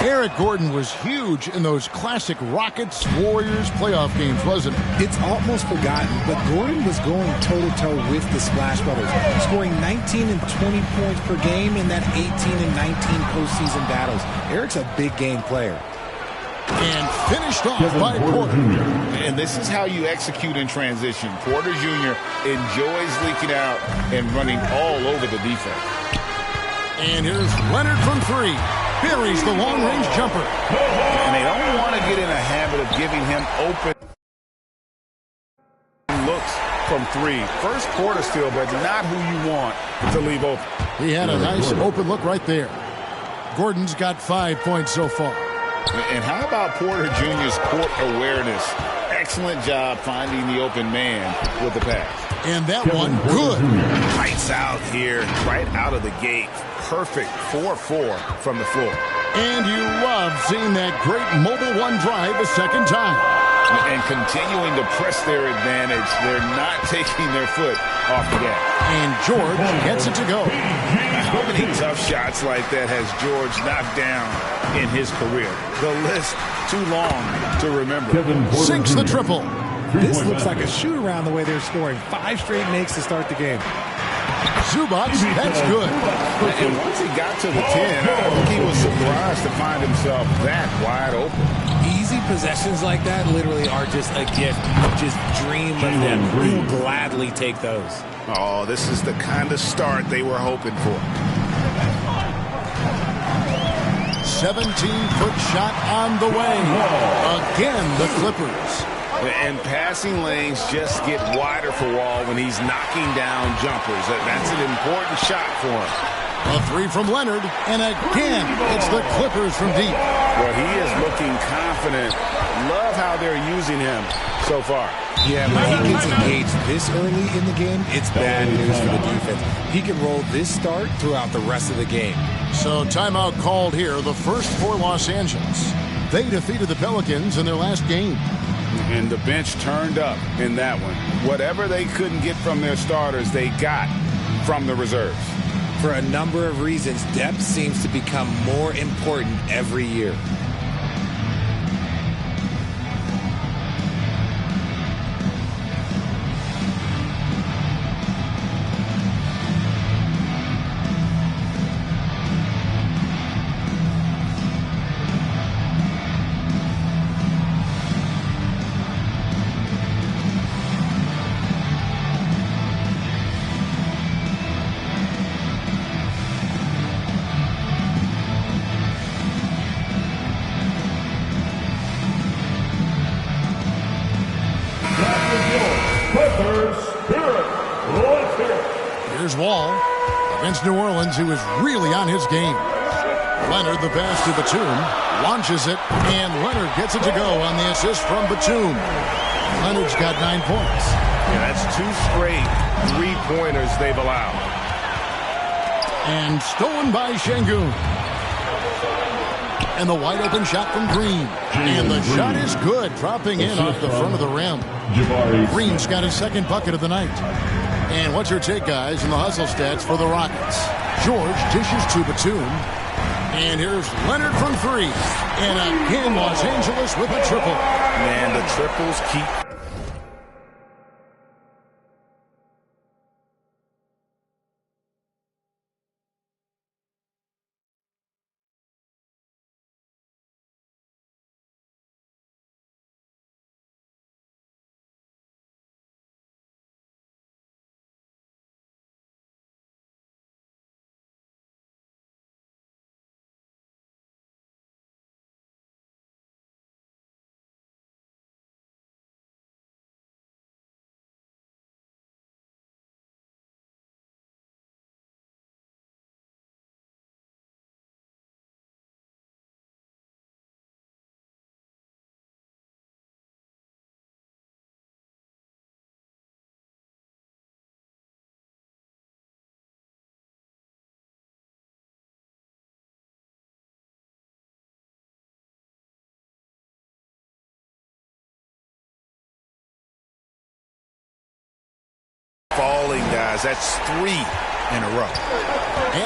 Eric Gordon was huge in those classic Rockets-Warriors playoff games, wasn't it? It's almost forgotten, but Gordon was going toe-to-toe with the Splash Brothers, scoring 19 and 20 points per game in that 18 and 19 postseason battles. Eric's a big game player. And finished off by Porter. And this is how you execute in transition. Porter Jr. enjoys leaking out and running all over the defense. And here's Leonard from 3. Buries the long-range jumper. And they don't want to get in a habit of giving him open looks from 3. First quarter still, but not who you want to leave open. He had a nice open look right there. Gordon's got 5 points so far. And how about Porter Jr.'s court awareness? Excellent job finding the open man with the pass. And that one, good. Lights out here, right out of the gate. Perfect 4-4 from the floor. And you love seeing that great Mobile One drive a second time. and continuing to press their advantage. They're not taking their foot off the gas. And George gets it to go. How many tough shots like that has George knocked down in his career? The list too long to remember. Sinks the triple. This looks like a shoot around the way they're scoring. 5 straight makes to start the game. Zubac, that's good. And once he got to the 10, I think he was surprised to find himself that wide open. Easy possessions like that literally are just a gift. You just dream of them. You'll gladly take those. Oh, this is the kind of start they were hoping for. 17-foot shot on the way. Again, the Clippers. And passing lanes just get wider for Wall when he's knocking down jumpers. That's an important shot for him. A 3 from Leonard, and again, it's the Clippers from deep. Well, he is looking confident. Love how they're using him so far. Yeah, when he gets engaged this early in the game, it's bad news for the defense. He can roll this start throughout the rest of the game. So timeout called here, the first for Los Angeles. They defeated the Pelicans in their last game. And the bench turned up in that one. Whatever they couldn't get from their starters, they got from the reserves. For a number of reasons, depth seems to become more important every year. Here's Wall against New Orleans, who is really on his game. Leonard, the pass to Batum, launches it, and Leonard gets it to go on the assist from Batum. Leonard's got 9 points. Yeah, that's 2 straight 3-pointers they've allowed. And stolen by Şengün. And the wide open shot from Green. And the shot is good, dropping in off the front of the rim. Green's got his second bucket of the night. And what's your take, guys, in the hustle stats for the Rockets? George dishes to Batum. And here's Leonard from 3. And again, Los Angeles with a triple. Man, the triples keep... Falling, guys. That's 3 in a row.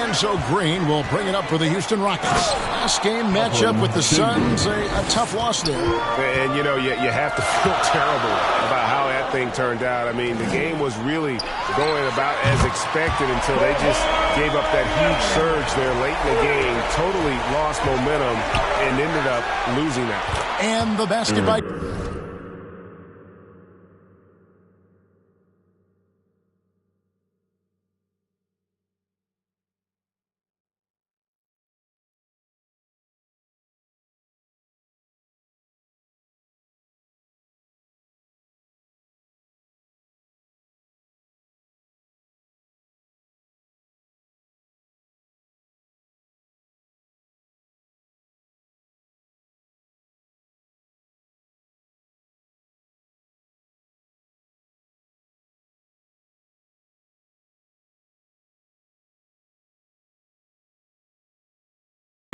And so Green will bring it up for the Houston Rockets. Last game matchup with the Suns, a tough loss there. And, you know, you have to feel terrible about how that thing turned out. I mean, the game was really going about as expected until they just gave up that huge surge there late in the game, totally lost momentum, and ended up losing that. And the basket by...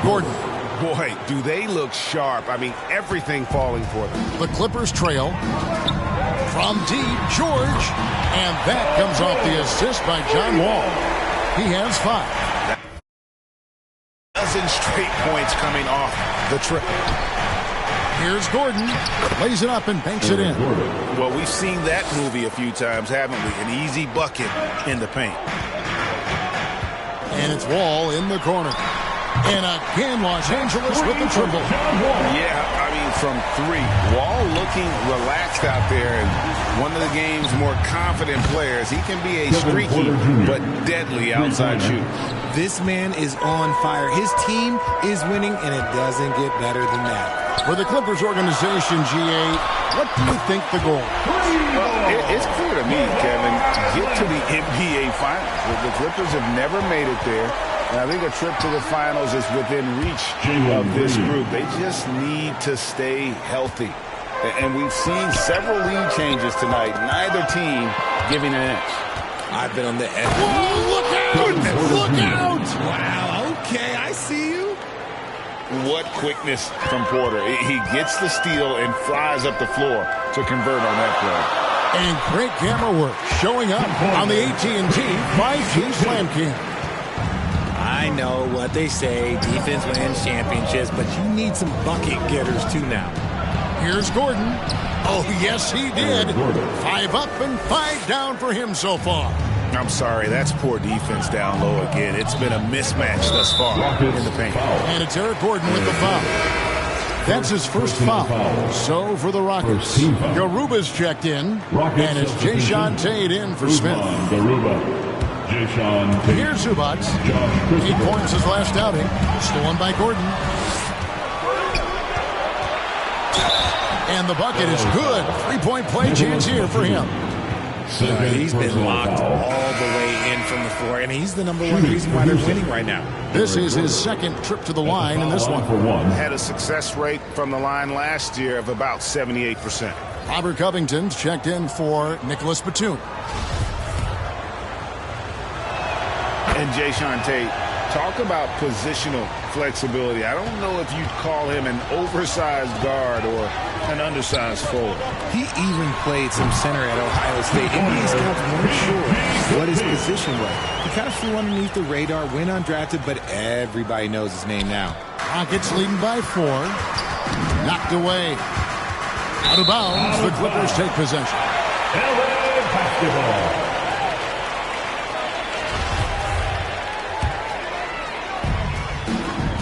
Gordon Boy, do they look sharp. I mean, everything falling for them. The Clippers trail. From deep, George. And that comes off the assist by John Wall. He has 5. Dozen straight points coming off the triple. Here's Gordon. Lays it up and banks it in. Well, we've seen that movie a few times, haven't we? An easy bucket in the paint. And it's Wall in the corner. And again, Los Angeles with the triple. Yeah, I mean, from 3. Wall looking relaxed out there. And one of the game's more confident players. He can be a streaky but deadly outside shooter. This man is on fire. His team is winning, and it doesn't get better than that. For the Clippers organization, GA, what do you think the goal? It's clear to me, Kevin, get to the NBA Finals. The Clippers have never made it there. And I think a trip to the finals is within reach of this group. They just need to stay healthy. And we've seen several lead changes tonight. Neither team giving an inch. I've been on the edge. Whoa, look out! Look out! Wow, okay, I see you. What quickness from Porter. He gets the steal and flies up the floor to convert on that play. And great camera work showing up on the AT&T 5G Slam Cam. I know what they say, defense wins championships, but you need some bucket getters too now. Here's Gordon. Oh, yes, he did. 5 up and 5 down for him so far. I'm sorry, that's poor defense down low again. It's been a mismatch thus far in the paint. And it's Eric Gordon with the foul. That's his first foul. So for the Rockets, Garuba's checked in, and it's Jae'Sean Tate in for Smith. Here's Zubac. 8 points his last outing. Stolen by Gordon. And the bucket is good. 3-point play chance here for him. He's been locked all the way in from the floor, and he's the number 1 reason why they're winning right now. This is his second trip to the line in this one. Had a success rate from the line last year of about 78%. Robert Covington's checked in for Nicholas Batum. And Jae'Sean Tate, talk about positional flexibility. I don't know if you'd call him an oversized guard or an undersized forward. He even played some center at Ohio State. NBA scouts weren't sure what his position was. He kind of flew underneath the radar, went undrafted, but everybody knows his name now. Rockets leading by 4. Knocked away. Out of bounds, the Clippers take possession. LA basketball.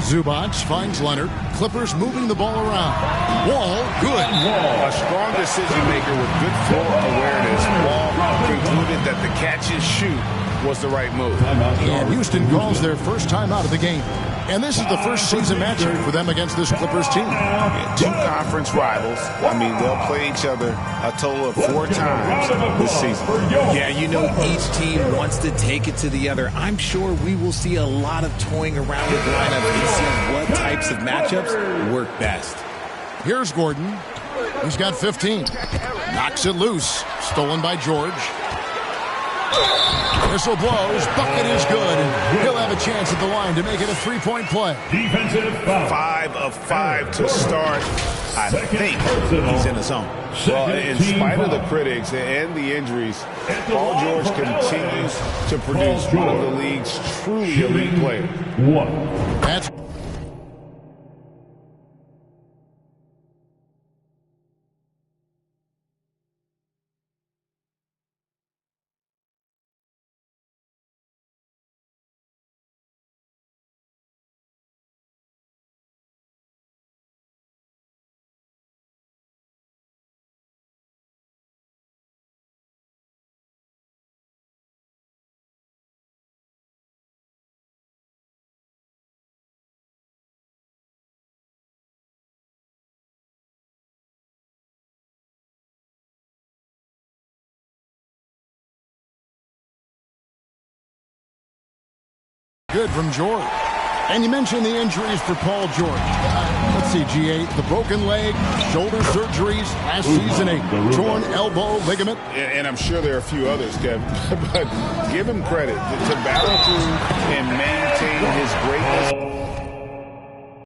Zubac finds Leonard. Clippers moving the ball around. Wall, good. A strong decision maker with good floor awareness. Wall concluded that the catch and shoot was the right move. And Houston calls their first time out of the game. And this is the first season matchup for them against this Clippers team. Yeah, 2 conference rivals. I mean, they'll play each other a total of 4 times this season. Yeah, you know, each team wants to take it to the other. I'm sure we will see a lot of toying around with the lineup and see what types of matchups work best. Here's Gordon. He's got 15. Knocks it loose. Stolen by George. Whistle blows. Bucket is good. He'll have a chance at the line to make it a 3-point play. Defensive foul. 5 of 5 to start. I think he's in the zone. Well, in spite of the critics and the injuries, Paul George continues to produce one of the league's truly elite players. That's good from George. And you mentioned the injuries for Paul George. Let's see, GA, the broken leg, shoulder surgeries, last season a torn elbow ligament. And I'm sure there are a few others, Kevin, but give him credit to battle through and maintain his greatness.